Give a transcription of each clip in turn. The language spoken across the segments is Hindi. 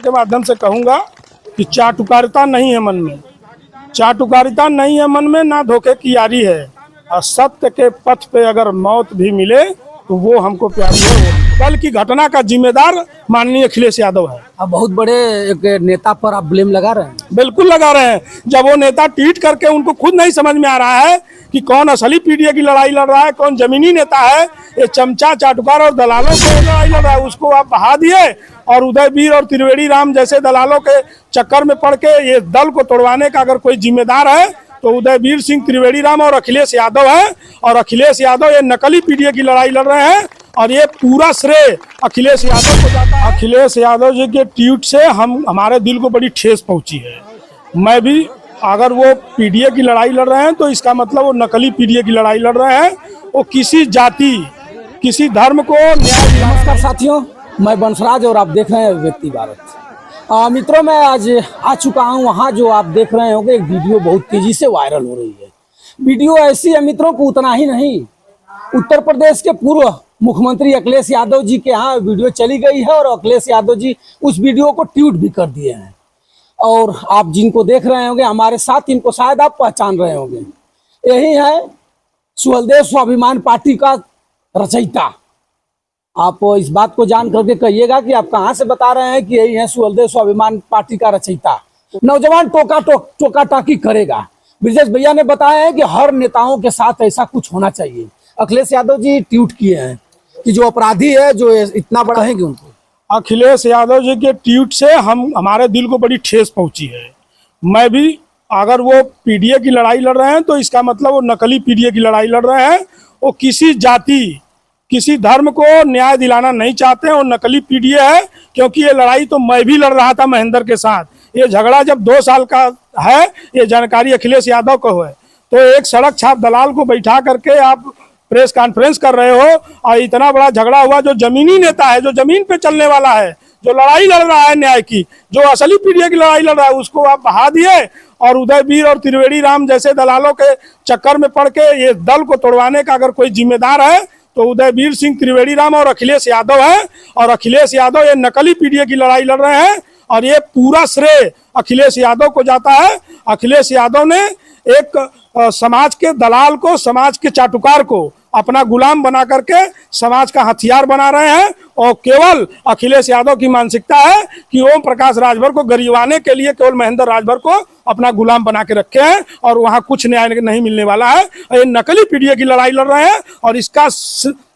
के माध्यम से कहूंगा कि चाटुकारिता नहीं है मन में, चाटुकारिता नहीं है मन में, ना धोखे की यारी है। और सत्य के पथ पे अगर मौत भी मिले तो वो हमको प्यारी है। कल की घटना का जिम्मेदार माननीय अखिलेश यादव है। अब बहुत बड़े एक नेता पर आप ब्लेम लगा रहे हैं। बिल्कुल लगा रहे हैं। जब वो नेता ट्वीट करके उनको खुद नहीं समझ में आ रहा है कि कौन असली पीडीए की लड़ाई लड़ रहा है, कौन जमीनी नेता है, ये चमचा चाटुकार और दलालों की लड़ाई लड़ रहा है, उसको आप बहा दिए। और उदयवीर और त्रिवेणी राम जैसे दलालों के चक्कर में पड़ के ये दल को तोड़वाने का अगर कोई जिम्मेदार है तो उदयवीर सिंह, त्रिवेणी राम और अखिलेश यादव है। और अखिलेश यादव ये नकली पीडीए की लड़ाई लड़ रहे हैं और ये पूरा श्रेय अखिलेश यादव को जाता है। अखिलेश यादव जी के ट्वीट से हमारे दिल को बड़ी ठेस पहुंची है। मैं भी, अगर वो पीडीए की लड़ाई लड़ रहे हैं तो इसका मतलब वो नकली पीडीए की लड़ाई लड़ रहे हैं। वो किसी जाति, किसी धर्म को न्याय। नमस्कार साथियों, मैं बंसराज और आप देख रहे हैं व्यक्ति भारत। मित्रों, मैं आज आ चुका हूं वहां जो आप देख रहे होंगे, एक वीडियो बहुत तेजी से वायरल हो रही है। वीडियो ऐसी है मित्रों को, उतना ही नहीं, उत्तर प्रदेश के पूर्व मुख्यमंत्री अखिलेश यादव जी के यहाँ वीडियो चली गई है और अखिलेश यादव जी उस वीडियो को ट्वीट भी कर दिए हैं। और आप जिनको देख रहे होंगे हमारे साथ, इनको शायद आप पहचान रहे होंगे। यही है सुहलदेव स्वाभिमान पार्टी का रचयिता। आप इस बात को जान करके कहिएगा कि आप कहां से बता रहे हैं कि यही है सुहलदेव स्वाभिमान पार्टी का रचयिता। नौजवान टोका टाकी करेगा। ब्रिजेश भैया ने बताया है कि हर नेताओं के साथ ऐसा कुछ होना चाहिए। अखिलेश यादव जी ट्वीट किए हैं कि जो अपराधी है, जो इतना बड़ा है कि उनको। अखिलेश यादव जी के ट्वीट से हमारे दिल को बड़ी ठेस पहुंची है। मैं भी, अगर वो पीडीए की लड़ाई लड़ रहे हैं तो इसका मतलब वो नकली पीडीए की लड़ाई लड़ रहे हैं। वो किसी जाति, किसी धर्म को न्याय दिलाना नहीं चाहते हैं। वो नकली पीडीए है, क्योंकि ये लड़ाई तो मैं भी लड़ रहा था महेंद्र के साथ। ये झगड़ा जब 2 साल का है, ये जानकारी अखिलेश यादव को है। तो एक सड़क छाप दलाल को बैठा करके आप प्रेस कॉन्फ्रेंस कर रहे हो और इतना बड़ा झगड़ा हुआ। जो जमीनी नेता है, जो जमीन पे चलने वाला है, जो लड़ाई लड़ रहा है न्याय की, जो असली पीडीए की लड़ाई लड़ रहा है, उसको आप बहा दिए। और उदयवीर और त्रिवेणी राम जैसे दलालों के चक्कर में पड़ के ये दल को तोड़वाने का अगर कोई जिम्मेदार है तो उदयवीर सिंह, त्रिवेणी राम और अखिलेश यादव है। और अखिलेश यादव ये नकली पीडीए की लड़ाई लड़ रहे हैं और ये पूरा श्रेय अखिलेश यादव को जाता है। अखिलेश यादव ने एक समाज के दलाल को, समाज के चाटुकार को अपना गुलाम बना करके समाज का हथियार बना रहे हैं। और केवल अखिलेश यादव की मानसिकता है कि ओम प्रकाश राजभर को गरिवाने के लिए केवल महेंद्र राजभर को अपना गुलाम बना के रखे हैं और वहां कुछ न्याय नहीं मिलने वाला है। ये नकली पीडीए की लड़ाई लड़ रहे हैं और इसका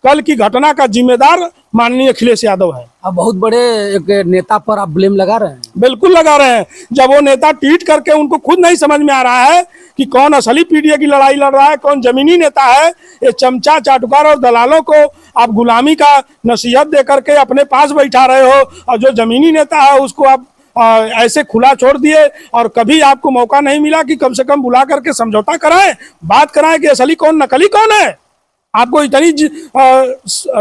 कल की घटना का जिम्मेदार माननीय अखिलेश यादव है। अब बहुत बड़े एक नेता पर आप ब्लेम लगा रहे हैं। बिल्कुल लगा रहे हैं। जब वो नेता ट्वीट करके उनको खुद नहीं समझ में आ रहा है कि कौन असली पीडीए की लड़ाई लड़ रहा है, कौन जमीनी नेता है, ये चमचा चाटुकार और दलालों को आप गुलामी का नसीहत दे करके अपने पास बैठा रहे हो। और जो जमीनी नेता है उसको आप ऐसे खुला छोड़ दिए और कभी आपको मौका नहीं मिला कि कम से कम बुला करके समझौता कराएं, बात कराएं कि असली कौन नकली कौन है। आपको इतनी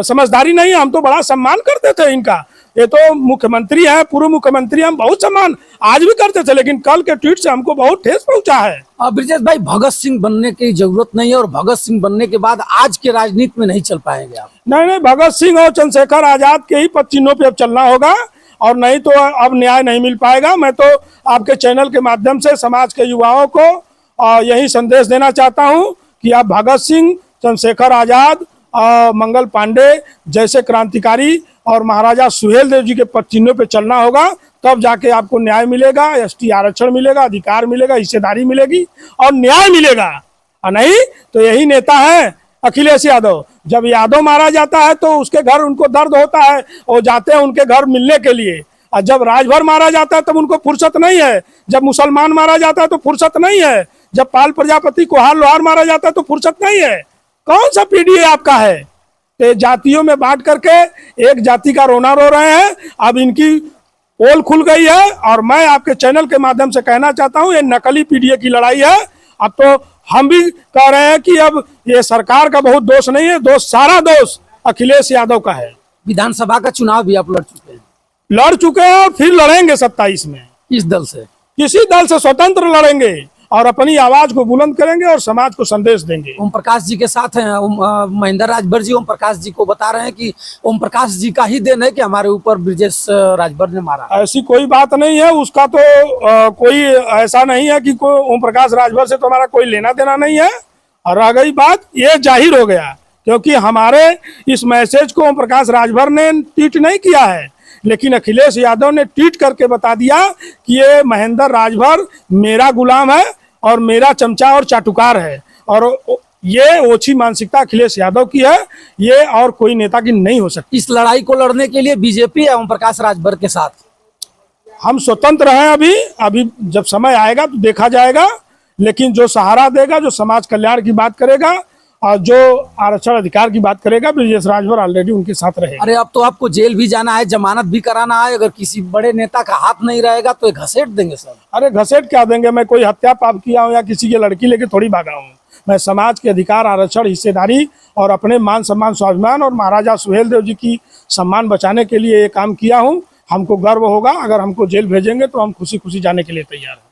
समझदारी नहीं है। हम तो बड़ा सम्मान करते थे इनका। ये तो मुख्यमंत्री है, पूर्व मुख्यमंत्री, हम बहुत सम्मान आज भी करते थे, लेकिन कल के ट्वीट से हमको बहुत ठेस पहुंचा है। ब्रिजेश भाई, भगत सिंह बनने की जरूरत नहीं है और भगत सिंह बनने के बाद आज के राजनीति में नहीं चल पाएंगे आप। नहीं, भगत सिंह और चंद्रशेखर आजाद के ही पद चिन्हों पे अब चलना होगा और नहीं तो अब न्याय नहीं मिल पाएगा। मैं तो आपके चैनल के माध्यम से समाज के युवाओं को यही संदेश देना चाहता हूँ कि आप भगत सिंह, चंद्रशेखर आजाद, मंगल पांडे जैसे क्रांतिकारी और महाराजा सुहेलदेव जी के पद चिन्हों पे चलना होगा। तब जाके आपको न्याय मिलेगा, एसटी आरक्षण मिलेगा, अधिकार मिलेगा, हिस्सेदारी मिलेगी और न्याय मिलेगा। और नहीं तो यही नेता है अखिलेश यादव। जब यादव मारा जाता है तो उसके घर उनको दर्द होता है, वो जाते हैं उनके घर मिलने के लिए। और जब राजभर मारा जाता है तब उनको फुर्सत नहीं है। जब मुसलमान मारा जाता है तो फुर्सत नहीं है। जब पाल प्रजापति, कोहार लोहार मारा जाता है तो फुर्सत नहीं है। कौन सा पीडीए आपका है? तो जातियों में बांट करके एक जाति का रोना रो रहे हैं। अब इनकी पोल खुल गई है और मैं आपके चैनल के माध्यम से कहना चाहता हूं, ये नकली पीडीए की लड़ाई है। अब तो हम भी कह रहे हैं कि अब ये सरकार का बहुत दोष नहीं है, सारा दोष अखिलेश यादव का है। विधानसभा का चुनाव भी आप लड़ चुके हैं और फिर लड़ेंगे 27 में। इस दल से, किसी दल से स्वतंत्र लड़ेंगे। और अपनी आवाज को बुलंद करेंगे और समाज को संदेश देंगे। ओम प्रकाश जी के साथ हैं महेंद्र राजभर जी। ओम प्रकाश जी को बता रहे हैं कि ओम प्रकाश जी का ही देन है कि हमारे ऊपर ब्रिजेश राजभर ने मारा। ऐसी कोई बात नहीं है, उसका तो कोई ऐसा नहीं है कि कोई ओम प्रकाश राजभर से तो हमारा कोई लेना देना नहीं है। और रह गई बात, ये जाहिर हो गया क्योंकि हमारे इस मैसेज को ओम प्रकाश राजभर ने ट्वीट नहीं किया है, लेकिन अखिलेश यादव ने ट्वीट करके बता दिया कि ये महेंद्र राजभर मेरा गुलाम है और मेरा चमचा और चाटुकार है। और ये ओछी मानसिकता अखिलेश यादव की है, ये और कोई नेता की नहीं हो सकती। इस लड़ाई को लड़ने के लिए बीजेपी है ओम प्रकाश राजभर के साथ। हम स्वतंत्र हैं। अभी जब समय आएगा तो देखा जाएगा, लेकिन जो सहारा देगा, जो समाज कल्याण की बात करेगा और जो आरक्षण अधिकार की बात करेगा, ब्रिजेश राजभर ऑलरेडी उनके साथ रहेगा। अरे अब तो आपको जेल भी जाना है, जमानत भी कराना है। अगर किसी बड़े नेता का हाथ नहीं रहेगा तो घसीट देंगे सर। अरे घसीट क्या देंगे? मैं कोई हत्या पाप किया हूँ या किसी की लड़की लेके थोड़ी भागा हूँ। मैं समाज के अधिकार, आरक्षण, हिस्सेदारी और अपने मान सम्मान, स्वाभिमान और महाराजा सुहेलदेव जी की सम्मान बचाने के लिए ये काम किया हूँ। हमको गर्व होगा। अगर हमको जेल भेजेंगे तो हम खुशी खुशी जाने के लिए तैयार हैं।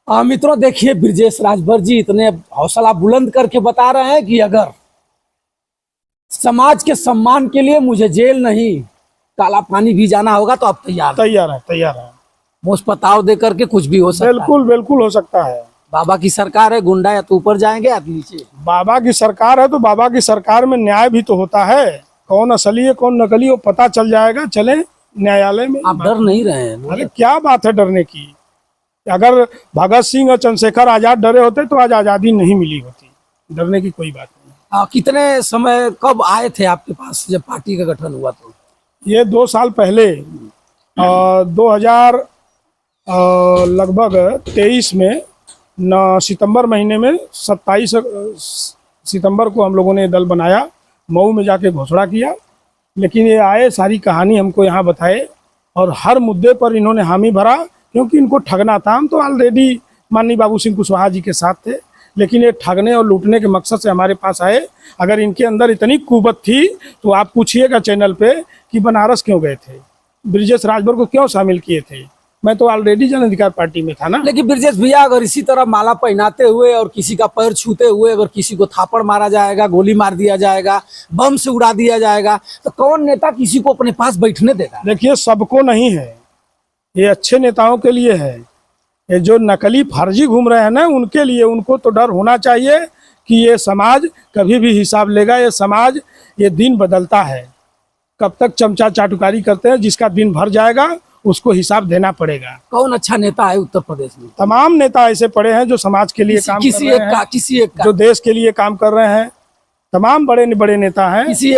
मित्रों देखिए, ब्रिजेश राजभर जी इतने हौसला बुलंद करके बता रहे हैं कि अगर समाज के सम्मान के लिए मुझे जेल नहीं, काला पानी भी जाना होगा तो आप तैयार है। मुझ पताव दे करके कुछ भी हो सकता है। बिल्कुल हो सकता है। बाबा की सरकार है, गुंडा या तो ऊपर जाएंगे या नीचे। बाबा की सरकार है तो बाबा की सरकार में न्याय भी तो होता है। कौन असली है कौन नकली, वो पता चल जाएगा। चले न्यायालय में। आप डर नहीं रहे हैं? अरे क्या बात है डरने की? अगर भगत सिंह और चंद्रशेखर आजाद डरे होते तो आज आजादी नहीं मिली होती। डरने की कोई बात नहीं। कितने समय कब आए थे आपके पास जब पार्टी का गठन हुआ? तो ये 2 साल पहले 2000 लगभग 23 में सितंबर महीने में 27 सितंबर को हम लोगों ने दल बनाया, मऊ में जाके घोषणा किया। लेकिन ये आए, सारी कहानी हमको यहाँ बताए और हर मुद्दे पर इन्होंने हामी भरा, क्योंकि इनको ठगना था। हम तो ऑलरेडी माननीय बाबू सिंह कुशवाहा जी के साथ थे, लेकिन ये ठगने और लूटने के मकसद से हमारे पास आए। अगर इनके अंदर इतनी कुवत थी तो आप पूछिएगा चैनल पे कि बनारस क्यों गए थे, ब्रिजेश राजभर को क्यों शामिल किए थे। मैं तो ऑलरेडी जन अधिकार पार्टी में था ना। लेकिन ब्रिजेश भैया, अगर इसी तरह माला पहनाते हुए और किसी का पैर छूते हुए अगर किसी को थापड़ मारा जाएगा, गोली मार दिया जाएगा, बम से उड़ा दिया जाएगा, तो कौन नेता किसी को अपने पास बैठने देगा? देखिए, सबको नहीं है, ये अच्छे नेताओं के लिए है। ये जो नकली फर्जी घूम रहे हैं ना, उनके लिए, उनको तो डर होना चाहिए कि ये समाज कभी भी हिसाब लेगा। ये समाज, ये दिन बदलता है। कब तक चमचा चाटुकारी करते हैं? जिसका दिन भर जाएगा उसको हिसाब देना पड़ेगा। कौन अच्छा नेता है उत्तर प्रदेश में? तमाम नेता ऐसे पड़े हैं जो समाज के लिए काम कर रहे हैं, किसी एक का जो देश के लिए काम कर रहे हैं। तमाम बड़े बड़े नेता हैं। किसी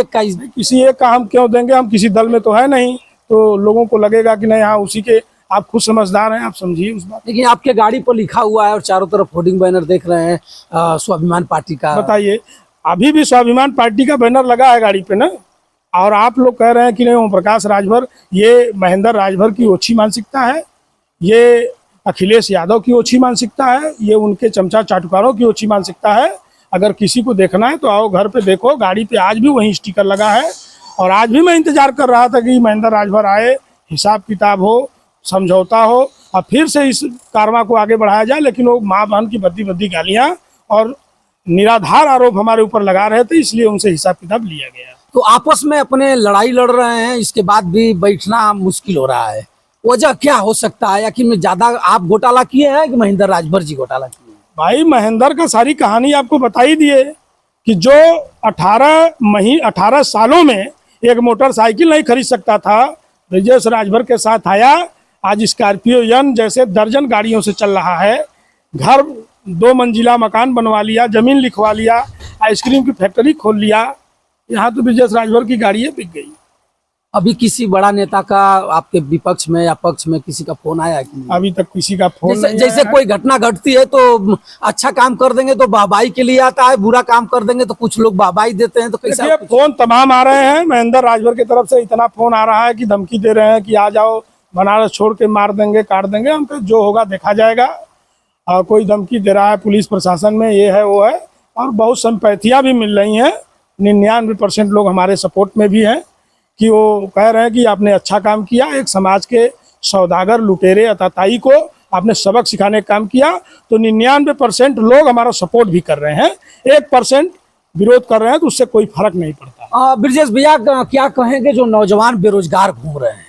एक का हम क्यों देंगे? हम किसी दल में तो है नहीं, तो लोगों को लगेगा कि नहीं, हाँ उसी के, आप खुद समझदार हैं, आप समझिए उस बात। लेकिन आपके गाड़ी पर लिखा हुआ है और चारों तरफ होर्डिंग बैनर देख रहे हैं स्वाभिमान पार्टी का। बताइए, अभी भी स्वाभिमान पार्टी का बैनर लगा है गाड़ी पे ना, और आप लोग कह रहे हैं कि नहीं ओम प्रकाश राजभर, ये महेंद्र राजभर की ओछी मानसिकता है, ये अखिलेश यादव की ओछी मानसिकता है, ये उनके चमचा चाटुकारों की ओछी मानसिकता है। अगर किसी को देखना है तो आओ घर पे देखो, गाड़ी पे आज भी वही स्टिकर लगा है। और आज भी मैं इंतजार कर रहा था कि महेंद्र राजभर आए, हिसाब किताब हो, समझौता हो और फिर से इस कारवां को आगे बढ़ाया जाए। लेकिन वो माँ बहन की बद्दी बद्दी गालियाँ और निराधार आरोप हमारे ऊपर लगा रहे थे, इसलिए उनसे हिसाब किताब लिया गया। तो आपस में अपने लड़ाई लड़ रहे हैं, इसके बाद भी बैठना मुश्किल हो रहा है। वजह क्या हो सकता है? या कि ज्यादा आप घोटाला किए हैं कि महेंद्र राजभर जी घोटाला किए? भाई, महेंद्र का सारी कहानी आपको बता ही दिए कि जो 18 सालों में एक मोटरसाइकिल नहीं खरीद सकता था, ब्रिजेश राजभर के साथ आया। आज स्कॉर्पियो यन जैसे दर्जन गाड़ियों से चल रहा है। घर 2 मंजिला मकान बनवा लिया, जमीन लिखवा लिया, आइसक्रीम की फैक्ट्री खोल लिया। यहाँ तो ब्रिजेश राजभर की गाड़ियाँ बिक गई। अभी किसी बड़ा नेता का आपके विपक्ष में या पक्ष में किसी का फोन आया कि नहीं? अभी तक किसी का फोन नहीं जैसे आया। कोई घटना घटती है तो अच्छा काम कर देंगे तो वाहवाही के लिए आता है, बुरा काम कर देंगे तो कुछ लोग वाहवाही देते हैं। तो कैसा? फोन तमाम आ रहे हैं महेंद्र राजभर की तरफ से। इतना फोन आ रहा है कि धमकी दे रहे हैं कि आ जाओ, बनारस छोड़ के मार देंगे, काट देंगे। हम पे जो होगा देखा जाएगा। और कोई धमकी दे रहा है पुलिस प्रशासन में, ये है वो है। और बहुत संपैथियाँ भी मिल रही हैं। 99% लोग हमारे सपोर्ट में भी हैं कि वो कह रहे हैं कि आपने अच्छा काम किया। एक समाज के सौदागर, लुटेरे, अताताई को आपने सबक सिखाने का काम किया। तो 99% लोग हमारा सपोर्ट भी कर रहे हैं, 1% विरोध कर रहे हैं, तो उससे कोई फर्क नहीं पड़ता। ब्रजेश भैया क्या कहेंगे जो नौजवान बेरोजगार घूम रहे हैं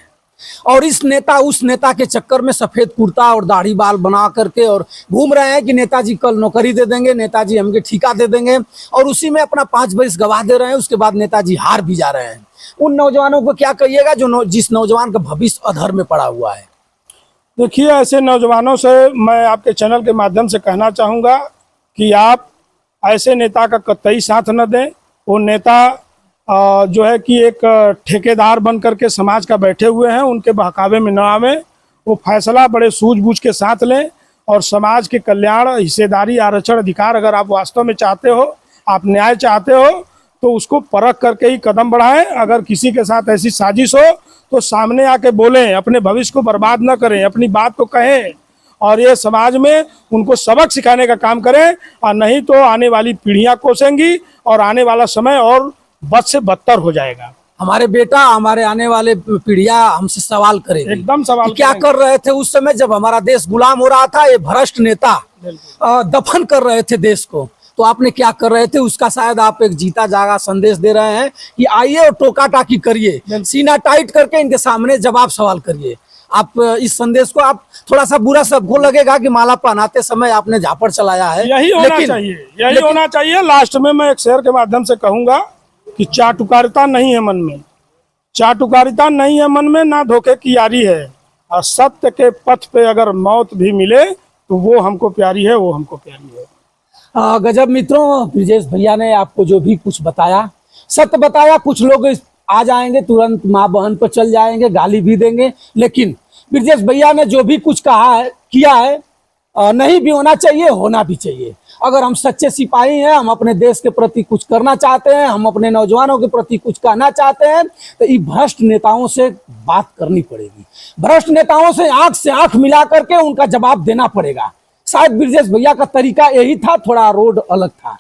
और इस नेता उस नेता के चक्कर में सफेद कुर्ता और दाढ़ी बाल बना करके और घूम रहे हैं कि नेताजी कल नौकरी दे देंगे, नेताजी हमके ठिका दे देंगे, और उसी में अपना 5 वर्ष गवा दे रहे हैं, उसके बाद नेताजी हार भी जा रहे हैं। उन नौजवानों को क्या कहिएगा जो जिस नौजवान का भविष्य अधर में पड़ा हुआ है? देखिए, ऐसे नौजवानों से मैं आपके चैनल के माध्यम से कहना चाहूँगा कि आप ऐसे नेता का कतई साथ न दें। वो नेता जो है कि एक ठेकेदार बन करके समाज का बैठे हुए हैं, उनके बहकावे में न आवे। वो फैसला बड़े सूझबूझ के साथ लें और समाज के कल्याण, हिस्सेदारी, आरक्षण, अधिकार अगर आप वास्तव में चाहते हो, आप न्याय चाहते हो, तो उसको परख करके ही कदम बढ़ाएं। अगर किसी के साथ ऐसी साजिश हो तो सामने आके बोलें, अपने भविष्य को बर्बाद न करें, अपनी बात को कहें और ये समाज में उनको सबक सिखाने का काम करें। और नहीं तो आने वाली पीढ़ियां कोसेंगी और आने वाला समय और बद से बदतर हो जाएगा। हमारे बेटा, हमारे आने वाले पीढ़ियां हमसे सवाल करेंगे, एकदम सवाल कि क्या कर रहे थे उस समय जब हमारा देश गुलाम हो रहा था, ये भ्रष्ट नेता दफन कर रहे थे देश को, तो आपने क्या कर रहे थे? उसका शायद आप एक जीता जागा संदेश दे रहे हैं कि आइए और टोका टाकी करिए, सीना टाइट करके इनके सामने जवाब सवाल करिए। आप इस संदेश को आप थोड़ा सा बुरा सबको लगेगा कि माला पहनाते समय आपने झापड़ चलाया है, यही होना चाहिए, यही होना चाहिए। लास्ट में मैं एक शेर के माध्यम से कहूंगा कि चाटुकारिता नहीं है मन में, चाटुकारिता नहीं है मन में, ना धोखे की यारी है, और सत्य के पथ पे अगर मौत भी मिले तो वो हमको प्यारी है, वो हमको प्यारी है। गजब मित्रों, ब्रजेश भैया ने आपको जो भी कुछ बताया सत्य बताया। कुछ लोग आ जाएंगे तुरंत माँ बहन पर चल जाएंगे, गाली भी देंगे, लेकिन ब्रजेश भैया ने जो भी कुछ कहा है, किया है, नहीं भी होना चाहिए, होना भी चाहिए। अगर हम सच्चे सिपाही हैं, हम अपने देश के प्रति कुछ करना चाहते हैं, हम अपने नौजवानों के प्रति कुछ कहना चाहते हैं, तो इन भ्रष्ट नेताओं से बात करनी पड़ेगी। भ्रष्ट नेताओं से आंख मिला करके उनका जवाब देना पड़ेगा। शायद ब्रजेश भैया का तरीका यही था, थोड़ा रोड अलग था।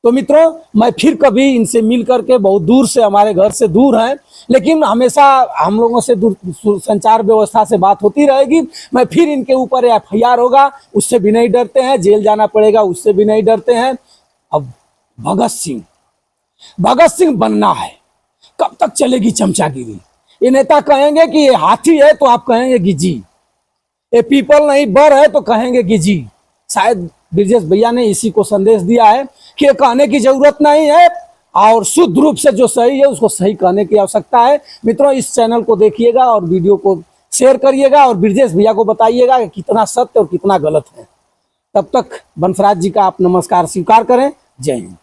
तो मित्रों, मैं फिर कभी इनसे मिल करके, बहुत दूर से, हमारे घर से दूर हैं, लेकिन हमेशा हम लोगों से दूर संचार व्यवस्था से बात होती रहेगी। मैं फिर इनके ऊपर FIR होगा, उससे भी नहीं डरते हैं, जेल जाना पड़ेगा उससे भी नहीं डरते हैं। अब भगत सिंह बनना है, कब तक चलेगी चमचागिरी? ये नेता कहेंगे कि ये हाथी है तो आप कहेंगे कि जी, ये पीपल नहीं बर है तो कहेंगे कि जी। शायद ब्रजेश भैया ने इसी को संदेश दिया है कि कहने की जरूरत नहीं है और शुद्ध रूप से जो सही है उसको सही कहने की आवश्यकता है। मित्रों, इस चैनल को देखिएगा और वीडियो को शेयर करिएगा और ब्रजेश भैया को बताइएगा कि कितना सत्य और कितना गलत है। तब तक बंसराज जी का आप नमस्कार स्वीकार करें। जय हिंद।